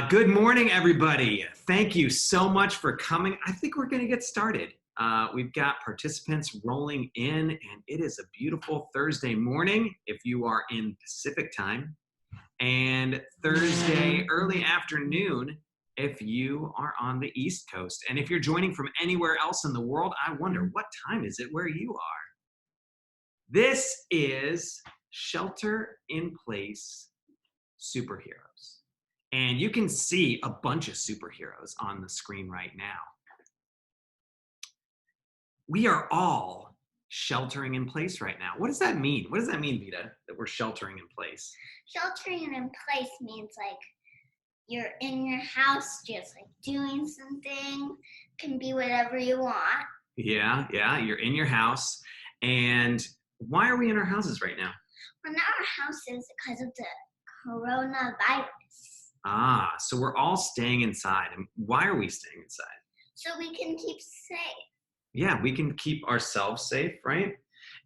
Good morning, everybody. Thank you so much for coming. I think we're going to get started. We've got participants rolling in, and it is a beautiful Thursday morning if you are in Pacific time, and Thursday early afternoon if you are on the East Coast. And if you're joining from anywhere else in the world, I wonder, what time is it where you are? This is Shelter in Place Superheroes. And you can see a bunch of superheroes on the screen right now. We are all sheltering in place right now. What does that mean? What does that mean, Vita, that we're sheltering in place? Sheltering in place means like you're in your house just like doing something. Can be whatever you want. Yeah, you're in your house. And why are we in our houses right now? We're in our houses because of the coronavirus. So we're all staying inside. And why are we staying inside? So we can keep safe. Yeah, we can keep ourselves safe, right?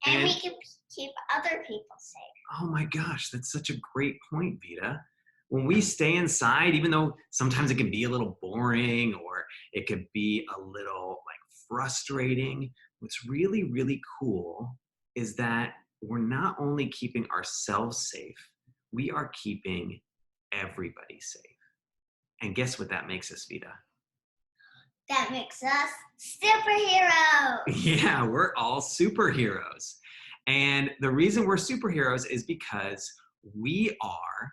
And we can keep other people safe. Oh my gosh, that's such a great point, Vita. When we stay inside, even though sometimes it can be a little boring or it could be a little like frustrating, what's really, really cool is that we're not only keeping ourselves safe, we are keeping everybody safe. And guess what that makes us, Vita? That makes us superheroes. Yeah, we're all superheroes. And the reason we're superheroes is because we are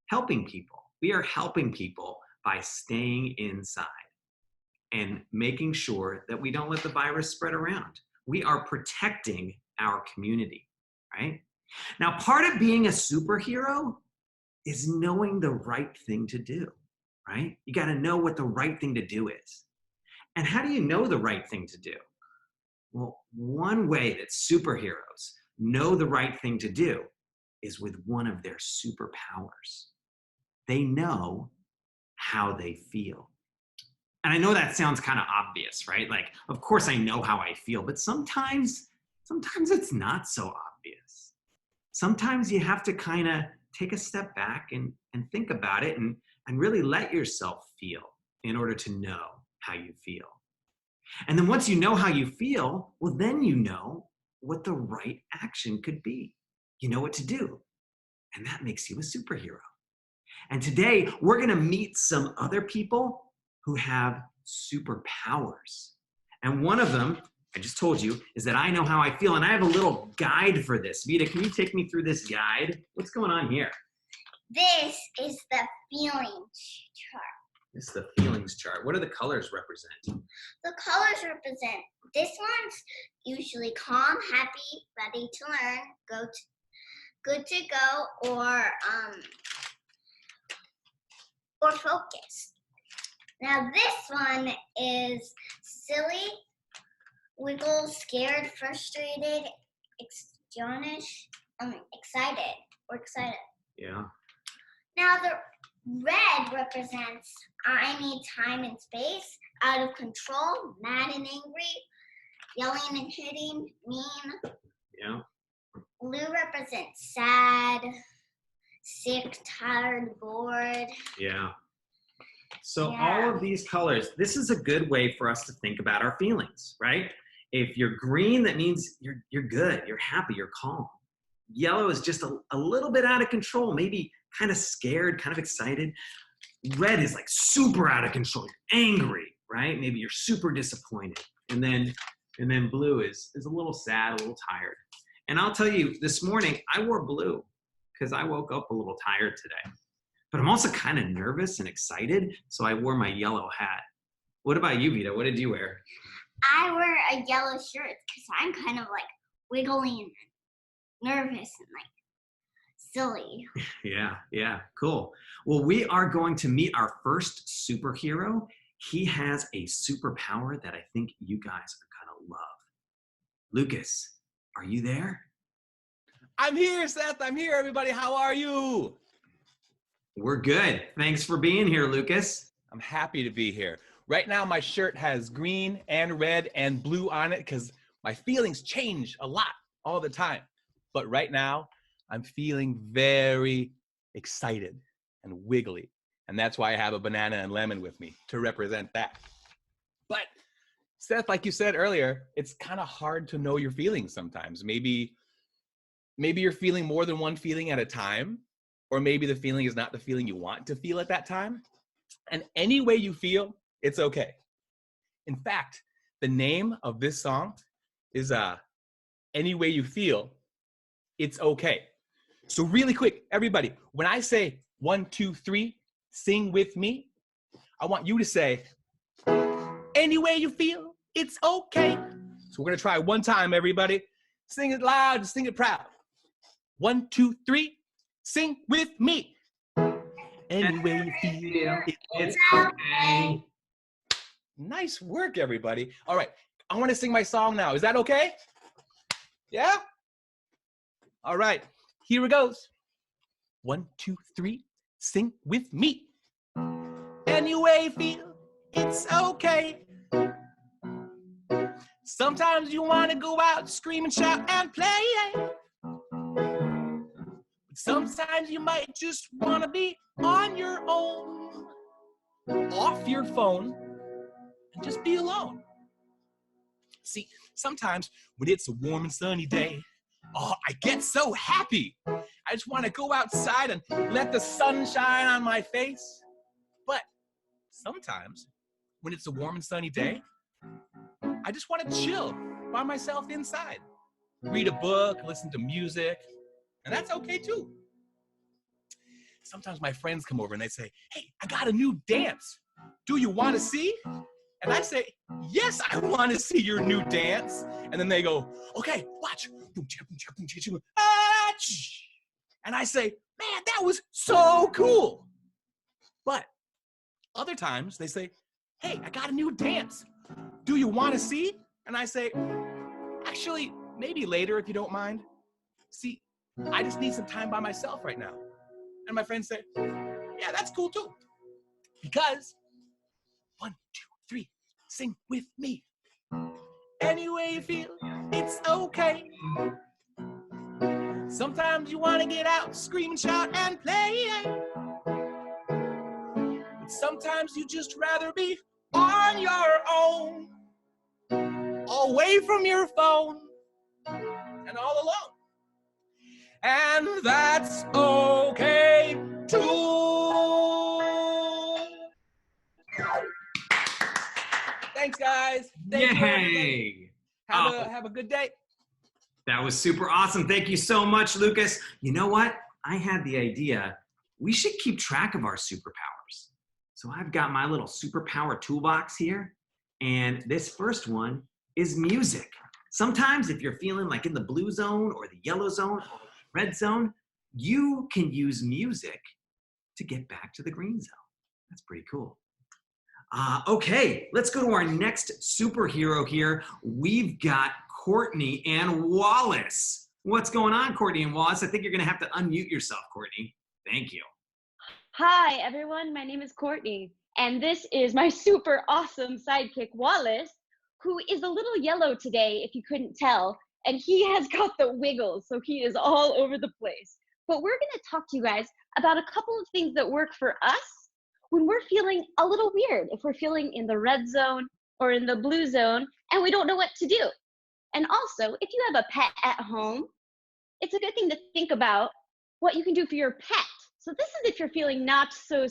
helping people. We are helping people by staying inside and making sure that we don't let the virus spread around. We are protecting our community, right? Now, part of being a superhero is knowing the right thing to do, right? You got to know what the right thing to do is. And how do you know the right thing to do? Well, one way that superheroes know the right thing to do is with one of their superpowers. They know how they feel. And I know that sounds kind of obvious, right? Like, of course I know how I feel, but sometimes it's not so obvious. Sometimes you have to kind of take a step back and think about it and really let yourself feel in order to know how you feel. And then once you know how you feel, well, then you know what the right action could be. You know what to do. And that makes you a superhero. And today we're going to meet some other people who have superpowers. And one of them, I just told you, is that I know how I feel. And I have a little guide for this. Vita, can you take me through this guide? What's going on here? This is the feelings chart. This is the feelings chart. What do the colors represent? The colors represent, this one's usually calm, happy, ready to learn, good to go, or focused. Now this one is silly, wiggle, scared, frustrated, astonished, excited, or excited. Yeah. Now the red represents I need time and space, out of control, mad and angry, yelling and hitting, mean. Yeah. Blue represents sad, sick, tired, bored. Yeah. So all of these colors, this is a good way for us to think about our feelings, right? If you're green, that means you're good, you're happy, you're calm. Yellow is just a little bit out of control, maybe kind of scared, kind of excited. Red is like super out of control, you're angry, right? Maybe you're super disappointed. And then blue is a little sad, a little tired. And I'll tell you, this morning I wore blue because I woke up a little tired today. But I'm also kind of nervous and excited, so I wore my yellow hat. What about you, Vita? What did you wear? I wear a yellow shirt because I'm kind of like wiggly and nervous and like silly. Yeah, cool. Well, we are going to meet our first superhero. He has a superpower that I think you guys are gonna love. Lucas, are you there? I'm here, Seth. I'm here, everybody. How are you? We're good. Thanks for being here, Lucas. I'm happy to be here. Right now, my shirt has green and red and blue on it because my feelings change a lot all the time. But right now, I'm feeling very excited and wiggly. And that's why I have a banana and lemon with me to represent that. But Seth, like you said earlier, it's kind of hard to know your feelings sometimes. Maybe you're feeling more than one feeling at a time, or maybe the feeling is not the feeling you want to feel at that time. And any way you feel, it's okay. In fact, the name of this song is Any Way You Feel, It's Okay. So really quick, everybody, when I say 1, 2, 3, sing with me, I want you to say, any way you feel, it's okay. So we're gonna try one time, everybody. Sing it loud, sing it proud. 1, 2, 3, sing with me. Any way you feel, it's okay. Nice work, everybody. All right, I wanna sing my song now. Is that okay? Yeah? All right, here it goes. 1, 2, 3, sing with me. Any way you feel, it's okay. Sometimes you want to go out, scream and shout and play. But sometimes you might just want to be on your own, off your phone, and just be alone. See, sometimes when it's a warm and sunny day, oh, I get so happy. I just want to go outside and let the sun shine on my face. But sometimes when it's a warm and sunny day, I just want to chill by myself inside. Read a book, listen to music, and that's okay too. Sometimes my friends come over and they say, hey, I got a new dance. Do you want to see? And I say, yes, I want to see your new dance. And then they go, okay, watch. And I say, man, that was so cool. But other times they say, hey, I got a new dance. Do you want to see? And I say, actually, maybe later if you don't mind. See, I just need some time by myself right now. And my friends say, yeah, that's cool too. Because 1, 2, 3, sing with me. Any way you feel, it's okay. Sometimes you want to get out, scream and shout and play. But sometimes you just rather be on your own, away from your phone, and all alone. And that's okay too. Thanks, guys. Thank you, everybody. Yay! Have a good day. That was super awesome. Thank you so much, Lucas. You know what? I had the idea. We should keep track of our superpowers. So I've got my little superpower toolbox here. And this first one is music. Sometimes if you're feeling like in the blue zone or the yellow zone or red zone, you can use music to get back to the green zone. That's pretty cool. Okay, let's go to our next superhero here. We've got Courtney and Wallace. What's going on, Courtney and Wallace? I think you're gonna have to unmute yourself, Courtney. Thank you. Hi, everyone. My name is Courtney, and this is my super awesome sidekick, Wallace, who is a little yellow today, if you couldn't tell, and he has got the wiggles, so he is all over the place. But we're going to talk to you guys about a couple of things that work for us when we're feeling a little weird, if we're feeling in the red zone or in the blue zone, and we don't know what to do. And also, if you have a pet at home, it's a good thing to think about what you can do for your pet. So this is if you're feeling not so,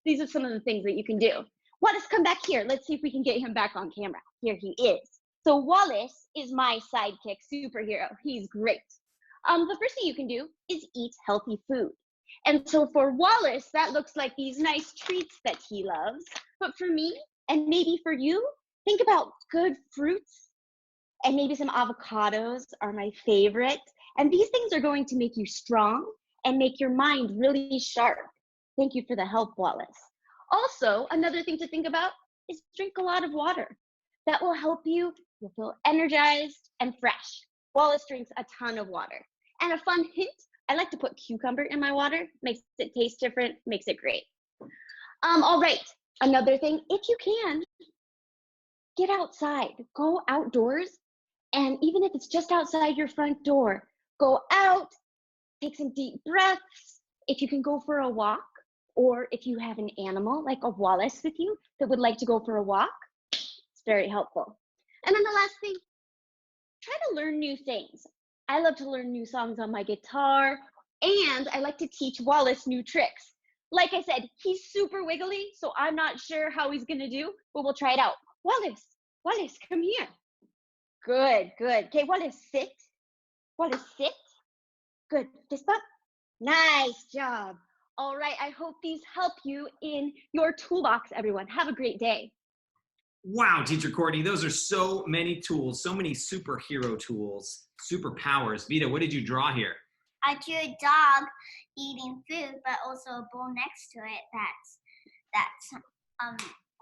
these are some of the things that you can do. Wallace, come back here. Let's see if we can get him back on camera. Here he is. So Wallace is my sidekick superhero. He's great. The first thing you can do is eat healthy food. And so for Wallace, that looks like these nice treats that he loves. But for me, and maybe for you, think about good fruits, and maybe some avocados are my favorite. And these things are going to make you strong and make your mind really sharp. Thank you for the help, Wallace. Also, another thing to think about is drink a lot of water. That will help you. You'll feel energized and fresh. Wallace drinks a ton of water. And a fun hint, I like to put cucumber in my water. Makes it taste different, makes it great. All right, another thing, if you can, get outside, go outdoors. And even if it's just outside your front door, go out, take some deep breaths. If you can go for a walk, Or if you have an animal like a Wallace with you that would like to go for a walk, it's very helpful. And then the last thing, try to learn new things. I love to learn new songs on my guitar, and I like to teach Wallace new tricks. Like I said, he's super wiggly, so I'm not sure how he's gonna do, but we'll try it out. Wallace, come here. Good. Okay, Wallace, sit. Wallace, sit. Good, fist bump. Nice job. All right, I hope these help you in your toolbox, everyone. Have a great day. Wow, Teacher Courtney, those are so many tools, so many superhero tools, superpowers. Vita, what did you draw here? I drew a dog eating food, but also a bowl next to it that's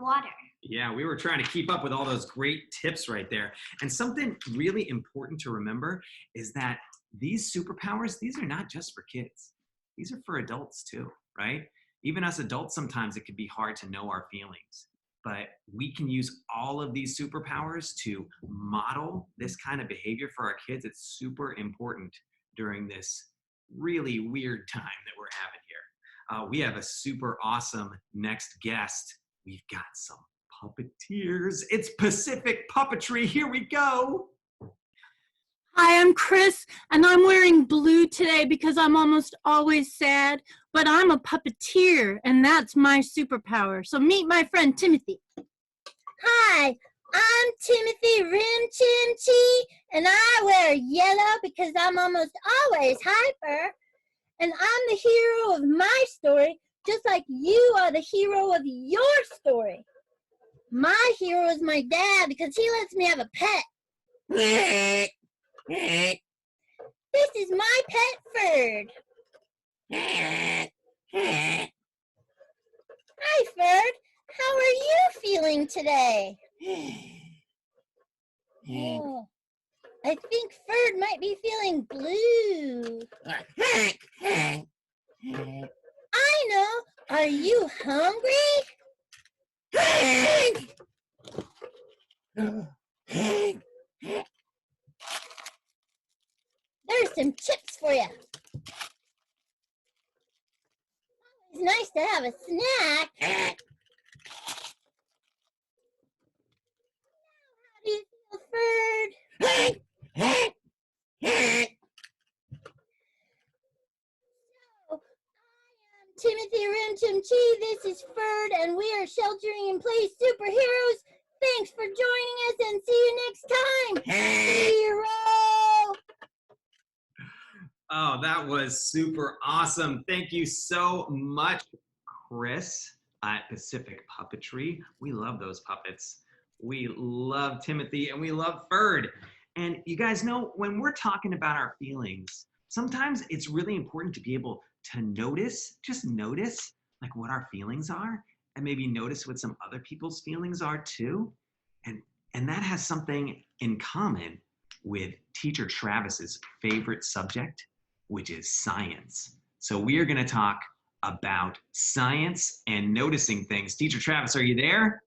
water. Yeah, we were trying to keep up with all those great tips right there. And something really important to remember is that these superpowers, these are not just for kids. These are for adults too, right? Even us adults, sometimes it can be hard to know our feelings. But we can use all of these superpowers to model this kind of behavior for our kids. It's super important during this really weird time that we're having here. We have a super awesome next guest. We've got some puppeteers. It's Pacific Puppetry. Here we go. Hi, I'm Chris, and I'm wearing blue today because I'm almost always sad, but I'm a puppeteer, and that's my superpower. So meet my friend Timothy. Hi, I'm Timothy Rimchimchi, and I wear yellow because I'm almost always hyper. And I'm the hero of my story, just like you are the hero of your story. My hero is my dad because he lets me have a pet. This is my pet Ferd. Hi, Ferd. How are you feeling today? Oh, I think Ferd might be feeling blue. I know. Are you hungry? There's some chips for you. It's nice to have a snack. How do you feel, Ferd? So, I am Timothy Rimchimchi. This is Ferd, and we are sheltering in place superheroes. Thanks for joining us, and see you next time. Hero! Oh, that was super awesome. Thank you so much, Chris at Pacific Puppetry. We love those puppets. We love Timothy and we love Ferd. And you guys know, when we're talking about our feelings, sometimes it's really important to be able to notice, just notice like what our feelings are, and maybe notice what some other people's feelings are too. And that has something in common with Teacher Travis's favorite subject, which is science. So we are gonna talk about science and noticing things. Teacher Travis, are you there?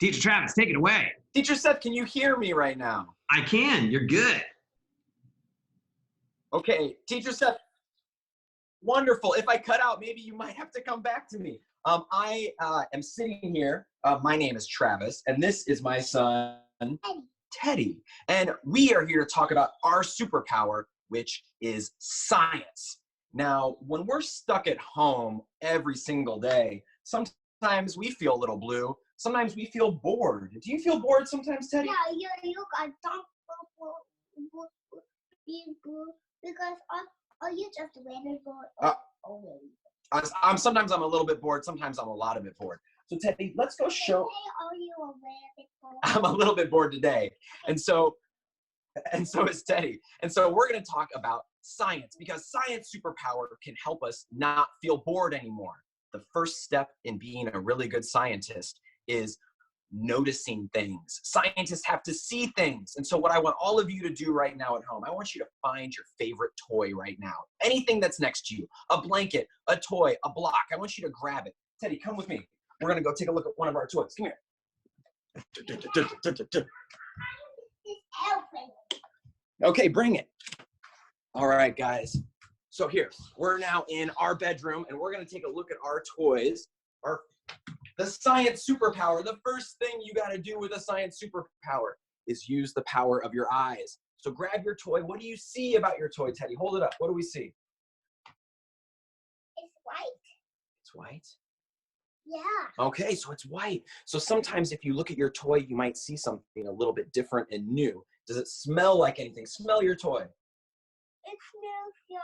Teacher Travis, take it away. Teacher Seth, can you hear me right now? I can, you're good. Okay, Teacher Seth, wonderful. If I cut out, maybe you might have to come back to me. I am sitting here. My name is Travis, and this is my son, Teddy. And we are here to talk about our superpower, which is science. Now, when we're stuck at home every single day, sometimes we feel a little blue. Sometimes we feel bored. Do you feel bored sometimes, Teddy? Yeah, you got because you just waited for Sometimes I'm a little bit bored. Sometimes I'm a lot of bit bored. So Teddy, let's go show. Are you a bit bored? I'm a little bit bored today, and so is Teddy. And so we're going to talk about science, because science superpower can help us not feel bored anymore. The first step in being a really good scientist is noticing things. Scientists have to see things. And so what I want all of you to do right now at home, I want you to find your favorite toy right now. Anything that's next to you, a blanket, a toy, a block. I want you to grab it. Teddy, come with me. We're going to go take a look at one of our toys. Come here. Okay, bring it. All right, guys. So here, we're now in our bedroom and we're gonna take a look at our toys. The science superpower. The first thing you gotta do with a science superpower is use the power of your eyes. So grab your toy. What do you see about your toy, Teddy? Hold it up. What do we see? It's white. It's white? Yeah. Okay, so it's white. So sometimes if you look at your toy, you might see something a little bit different and new. Does it smell like anything? Smell your toy. It smells like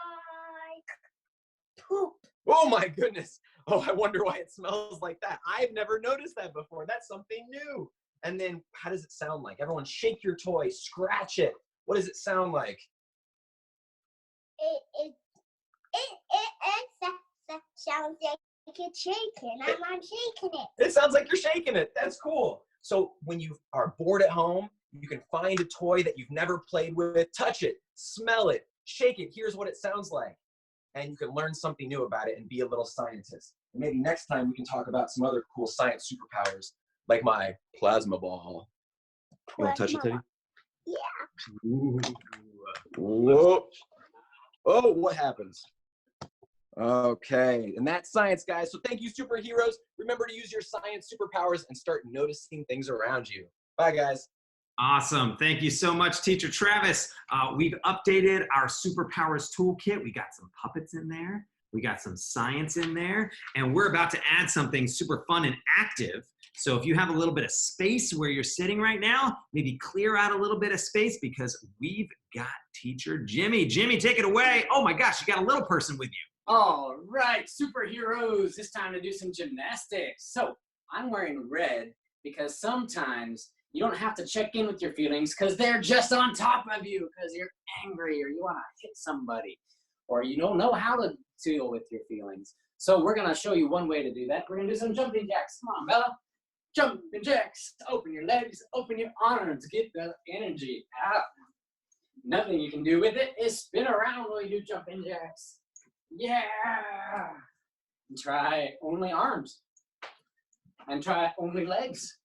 poop. Oh my goodness. Oh, I wonder why it smells like that. I've never noticed that before. That's something new. And then how does it sound like? Everyone shake your toy, scratch it. What does it sound like? It sounds like it's shaking. I'm shaking it. It sounds like you're shaking it. That's cool. So when you are bored at home, you can find a toy that you've never played with, touch it, smell it, shake it. Here's what it sounds like. And you can learn something new about it and be a little scientist. And maybe next time we can talk about some other cool science superpowers, like my plasma ball. You want to touch it, Teddy? Yeah. Ooh. Whoa. Oh, what happens? Okay, and that's science, guys. So thank you, superheroes. Remember to use your science superpowers and start noticing things around you. Bye, guys. Awesome. Thank you so much, Teacher Travis. We've updated our Superpowers toolkit. We got some puppets in there. We got some science in there. And we're about to add something super fun and active. So if you have a little bit of space where you're sitting right now, maybe clear out a little bit of space because we've got Teacher Jimmy. Jimmy, take it away. Oh my gosh, you got a little person with you. All right, superheroes, it's time to do some gymnastics. So I'm wearing red because sometimes you don't have to check in with your feelings because they're just on top of you because you're angry or you want to hit somebody or you don't know how to deal with your feelings. So we're going to show you one way to do that. We're going to do some jumping jacks. Come on, Bella. Jumping jacks. Open your legs, open your arms, get the energy out. Nothing you can do with it is spin around while you do jumping jacks. Yeah! And try only arms. And try only legs.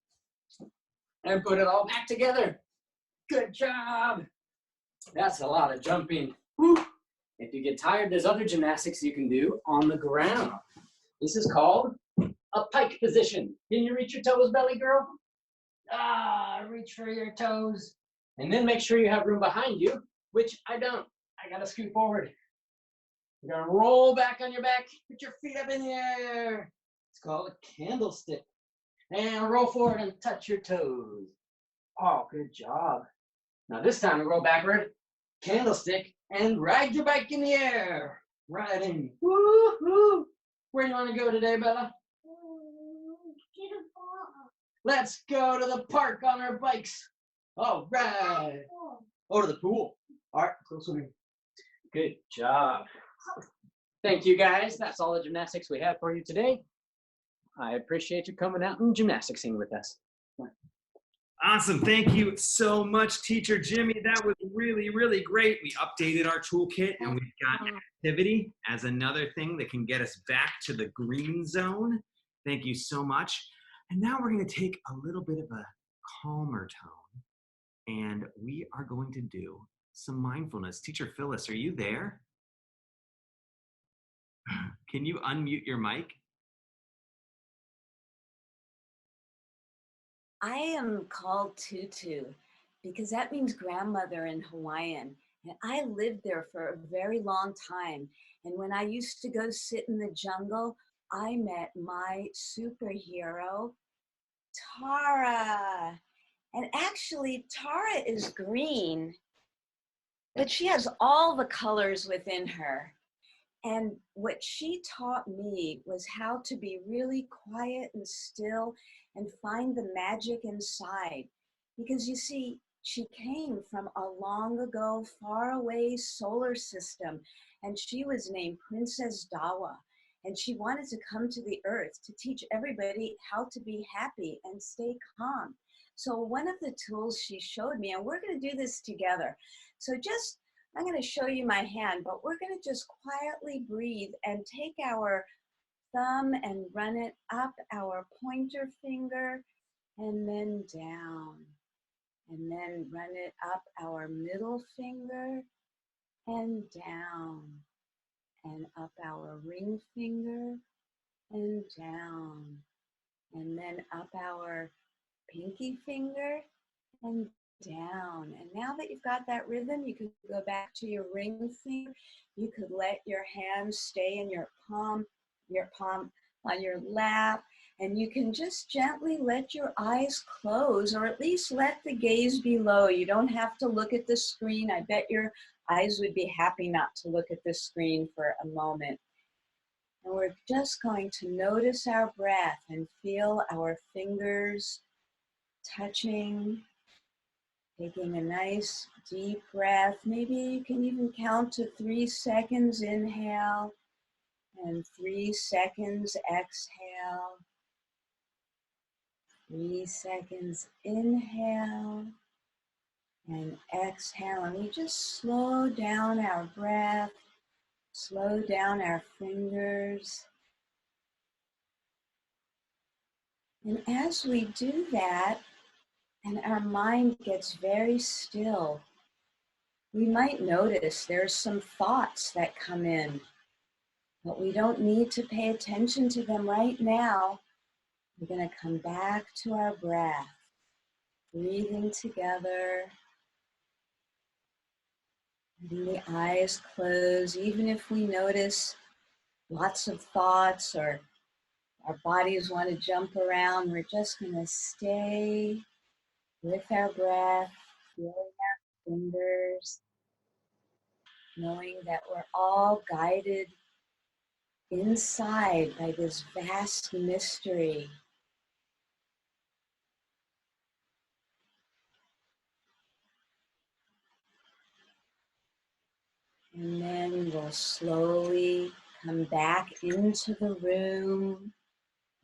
And put it all back together. Good job! That's a lot of jumping. Woo. If you get tired, there's other gymnastics you can do on the ground. This is called a pike position. Can you reach your toes, belly girl? Reach for your toes. And then make sure you have room behind you, which I don't. I gotta scoot forward. You're gonna roll back on your back, put your feet up in the air. It's called a candlestick. And roll forward and touch your toes. Oh, good job. Now this time roll backward, candlestick, and ride your bike in the air. Riding. Woo-hoo. Where do you want to go today, Bella? Get a ball. Let's go to the park on our bikes. All right. Oh, to the pool. All right, go swimming. Good job. Thank you, guys. That's all the gymnastics we have for you today. I appreciate you coming out and gymnasticsing with us. Awesome. Thank you so much, Teacher Jimmy. That was really, really great. We updated our toolkit and we've got activity as another thing that can get us back to the green zone. Thank you so much. And now we're going to take a little bit of a calmer tone and we are going to do some mindfulness. Teacher Phyllis, are you there? Can you unmute your mic? I am called Tutu because that means grandmother in Hawaiian. And I lived there for a very long time. And when I used to go sit in the jungle, I met my superhero, Tara. And actually, Tara is green, but she has all the colors within her. And what she taught me was how to be really quiet and still and find the magic inside. Because you see, she came from a long ago, far away solar system, and she was named Princess Dawa. And she wanted to come to the earth to teach everybody how to be happy and stay calm. So one of the tools she showed me, and we're going to do this together. So I'm going to show you my hand, but we're going to just quietly breathe and take our thumb and run it up our pointer finger and then down. And then run it up our middle finger and down. and up our ring finger and down. And then up our pinky finger and down. And now that you've got that rhythm, you could go back to your ring finger. You could let your hands stay in your palm on your lap. And you can just gently let your eyes close, or at least let the gaze be low. You don't have to look at the screen. I bet your eyes would be happy not to look at the screen for a moment. And we're just going to notice our breath and feel our fingers touching, taking a nice deep breath. Maybe you can even count to 3 seconds, inhale, and 3 seconds, exhale. 3 seconds, inhale, and exhale. And we just slow down our breath, slow down our fingers. And as we do that, and our mind gets very still, we might notice there's some thoughts that come in, but we don't need to pay attention to them right now. We're going to come back to our breath, breathing together, letting the eyes close. Even if we notice lots of thoughts or our bodies want to jump around, we're just going to stay with our breath, feeling our fingers, knowing that we're all guided inside by this vast mystery. And then we'll slowly come back into the room.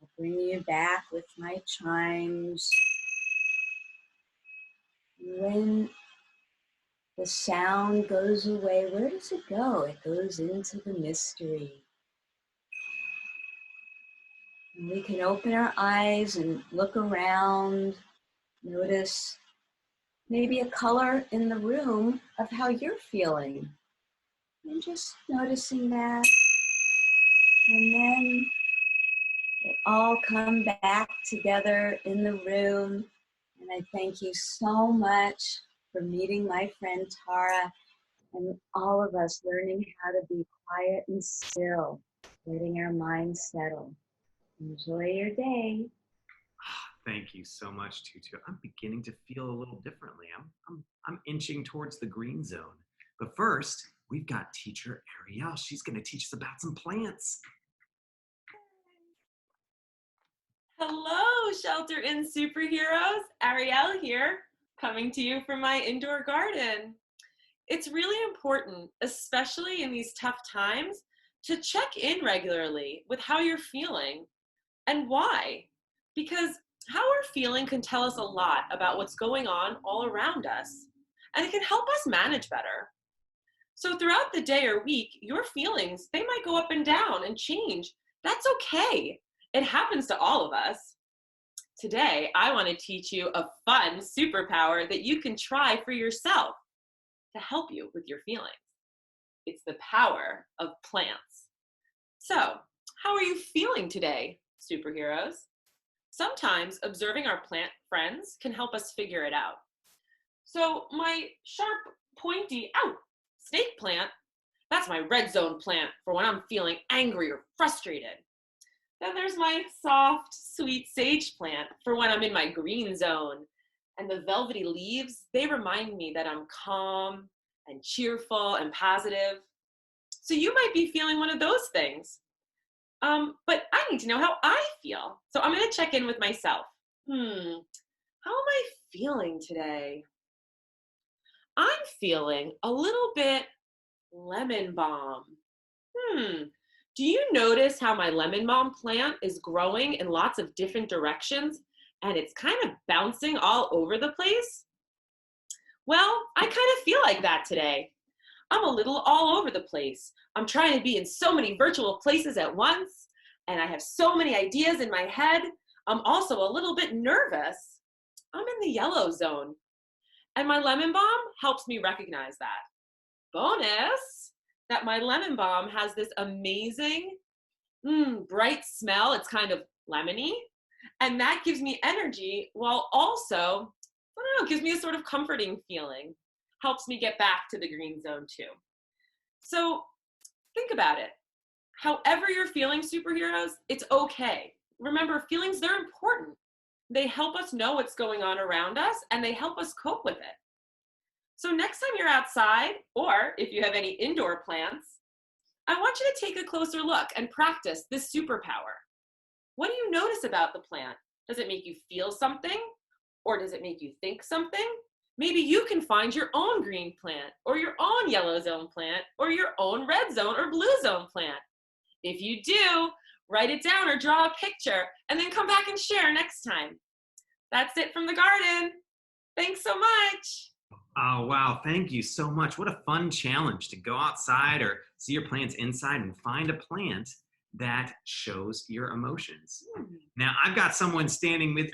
I'll bring you back with my chimes. When the sound goes away, where does it go? It goes into the mystery. And we can open our eyes and look around, notice maybe a color in the room of how you're feeling. And just noticing that. And then we'll all come back together in the room. And I thank you so much for meeting my friend Tara, and all of us learning how to be quiet and still, letting our minds settle. Enjoy your day. Thank you so much, Tutu. I'm beginning to feel a little differently. I'm inching towards the green zone. But first, we've got teacher Ariel. She's going to teach us about some plants. Hello, Shelter In Superheroes. Ariel here, coming to you from my indoor garden. It's really important, especially in these tough times, to check in regularly with how you're feeling. And why? Because how we're feeling can tell us a lot about what's going on all around us, and it can help us manage better. So throughout the day or week, your feelings, they might go up and down and change. That's okay. It happens to all of us. Today, I want to teach you a fun superpower that you can try for yourself to help you with your feelings. It's the power of plants. So, how are you feeling today, superheroes? Sometimes observing our plant friends can help us figure it out. So my sharp, pointy, snake plant, that's my red zone plant for when I'm feeling angry or frustrated. Then there's my soft, sweet sage plant for when I'm in my green zone. And the velvety leaves, they remind me that I'm calm and cheerful and positive. So you might be feeling one of those things. But I need to know how I feel. So I'm going to check in with myself. How am I feeling today? I'm feeling a little bit lemon balm. Do you notice how my lemon balm plant is growing in lots of different directions and it's kind of bouncing all over the place? Well, I kind of feel like that today. I'm a little all over the place. I'm trying to be in so many virtual places at once, and I have so many ideas in my head. I'm also a little bit nervous. I'm in the yellow zone, and my lemon balm helps me recognize that. Bonus, that my lemon balm has this amazing, bright smell. It's kind of lemony. And that gives me energy while also, I don't know, gives me a sort of comforting feeling. Helps me get back to the green zone too. So think about it. However you're feeling, superheroes, it's okay. Remember, feelings, they're important. They help us know what's going on around us, and they help us cope with it. So next time you're outside, or if you have any indoor plants, I want you to take a closer look and practice this superpower. What do you notice about the plant? Does it make you feel something? Or does it make you think something? Maybe you can find your own green plant, or your own yellow zone plant, or your own red zone or blue zone plant. If you do, write it down or draw a picture, and then come back and share next time. That's it from the garden. Thanks so much. Oh, wow. Thank you so much. What a fun challenge to go outside or see your plants inside and find a plant that shows your emotions. Now, I've got someone sitting with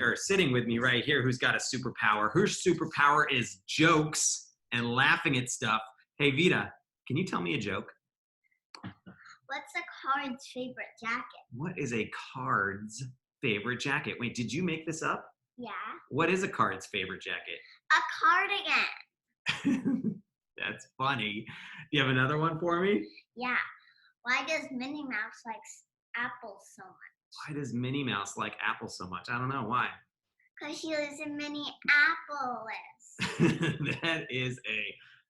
me right here who's got a superpower. Her superpower is jokes and laughing at stuff. Hey, Vita, can you tell me a joke? What's a card's favorite jacket? What is a card's favorite jacket? Wait, did you make this up? Yeah. What is a card's favorite jacket? A cardigan. That's funny. Do you have another one for me? Yeah. Why does Minnie Mouse like apples so much? Why does Minnie Mouse like apples so much? I don't know. Why? Because she lives in Minneapolis.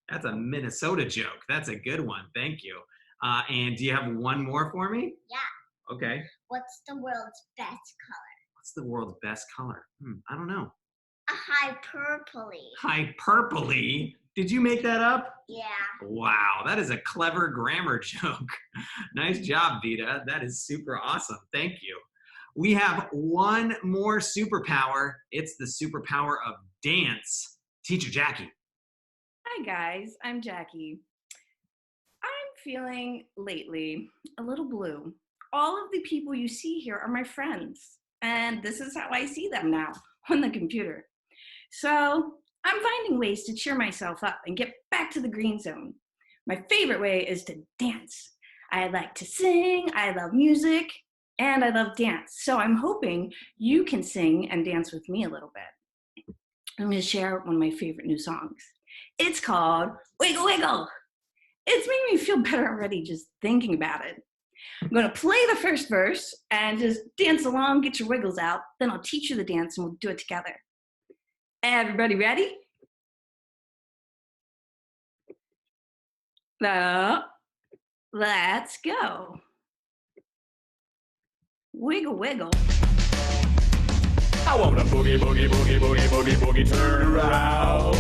That's a Minnesota joke. That's a good one. Thank you. And do you have one more for me? Yeah. Okay. What's the world's best color? What's the world's best color? I don't know. A hyperply. Hyperply? Did you make that up? Yeah. Wow, that is a clever grammar joke. Nice job, Vita. That is super awesome. Thank you. We have one more superpower. It's the superpower of dance. Teacher Jackie. Hi, guys. I'm Jackie. I'm feeling lately a little blue. All of the people you see here are my friends, and this is how I see them now on the computer. So I'm finding ways to cheer myself up and get back to the green zone. My favorite way is to dance. I like to sing, I love music, and I love dance. So I'm hoping you can sing and dance with me a little bit. I'm going to share one of my favorite new songs. It's called Wiggle Wiggle. It's making me feel better already just thinking about it. I'm going to play the first verse and just dance along, get your wiggles out. Then I'll teach you the dance and we'll do it together. Everybody ready? Let's go. Wiggle, wiggle. I want a boogie, boogie, boogie, boogie, boogie, boogie, turn around.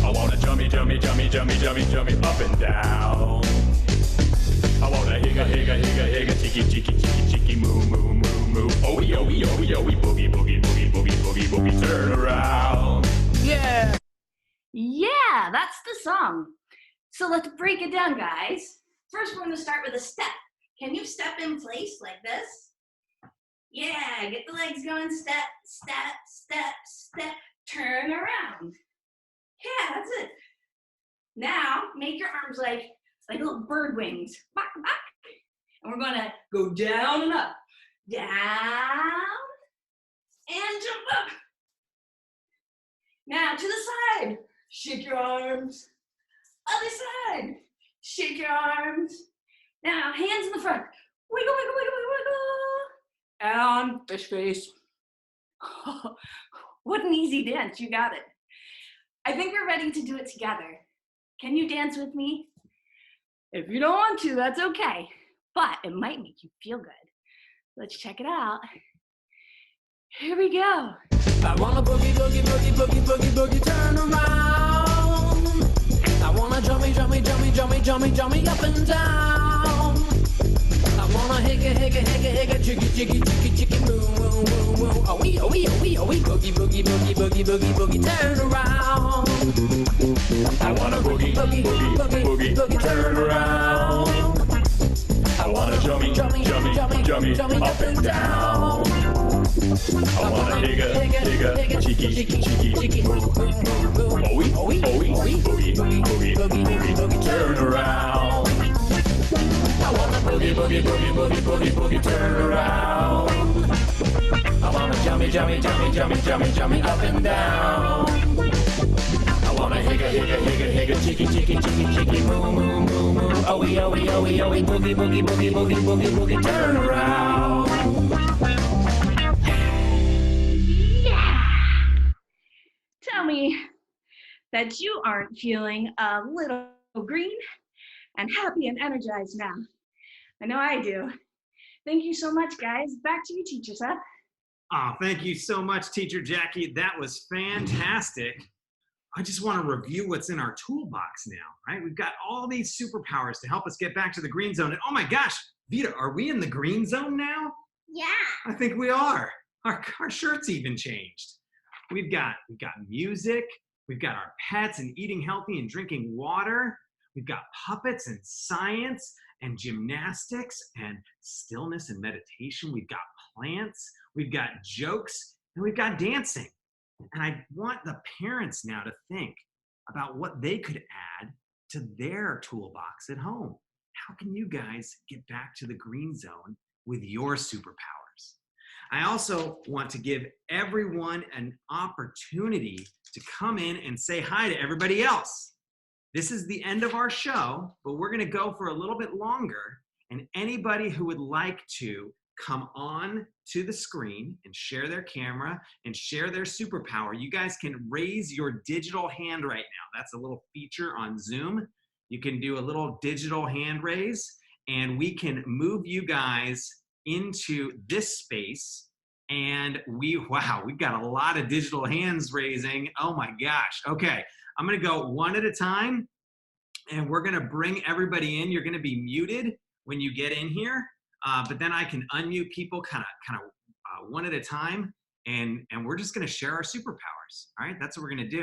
I want a jummy, jummy, jummy, jummy, jummy, jummy, up and down. I want a higga, higga, higga, higga, cheeky, cheeky, cheeky, cheeky, moo, moo, moo, moo. Oh, yo, yo, yo, boogie, boogie, boogie, boogie, boogie, boogie, turn around. Yeah. Yeah, that's the song. So let's break it down, guys. First, we're going to start with a step. Can you step in place like this? Yeah, get the legs going. Step, step, step, step. Turn around. Yeah, that's it. Now, make your arms like little bird wings. Back, back. And we're going to go down and up. Down. And jump up. Now, to the side. Shake your arms. Other side. Shake your arms. Now, hands in the front. Wiggle, wiggle, wiggle, wiggle, wiggle. And fish face. What an easy dance. You got it. I think we're ready to do it together. Can you dance with me? If you don't want to, that's okay. But it might make you feel good. Let's check it out. Here we go. I want a boogie, boogie, boogie, boogie, boogie, boogie, turn around. I want a jummy, jummy, jummy, jummy, jummy, jummy, up and down. I want a higga, higga, higga, higga, jiggy, jiggy, jiggy, jiggy, moo, moo, moo, moo. Oh, wee, oh, wee, oh, wee, oh, wee, boogie, boogie, boogie, boogie, boogie, boogie, turn around. I want a boogie, boogie, boogie, boogie, boogie, turn around. I want a jummy, jummy, jummy, jummy, jummy, up and down. I wanna higga, cheeky, move, boogie, turn around. I wanna boogie, turn around. I wanna jummy, up and down. I wanna higga, cheeky, move, oh-wee, boogie, turn around. Tell me that you aren't feeling a little green and happy and energized now. I know I do. Thank you so much, guys. Back to you, Teacher Seth. Oh, thank you so much, Teacher Jackie. That was fantastic. I just want to review what's in our toolbox now, right? We've got all these superpowers to help us get back to the green zone. And oh my gosh, Vita, are we in the green zone now? Yeah. I think we are. Our shirts even changed. We've got music. We've got our pets and eating healthy and drinking water. We've got puppets and science and gymnastics and stillness and meditation. We've got plants. We've got jokes and we've got dancing. And I want the parents now to think about what they could add to their toolbox at home. How can you guys get back to the green zone with your superpowers? I also want to give everyone an opportunity to come in and say hi to everybody else. This is the end of our show, but we're going to go for a little bit longer. And anybody who would like to come on to the screen and share their camera and share their superpower, you guys can raise your digital hand right now. That's a little feature on Zoom. You can do a little digital hand raise and we can move you guys into this space. And we've got a lot of digital hands raising. Oh my gosh. Okay, I'm gonna go one at a time and we're gonna bring everybody in. You're gonna be muted when you get in here, but then I can unmute people kind of one at a time, and we're just gonna share our superpowers. All right, that's what we're gonna do.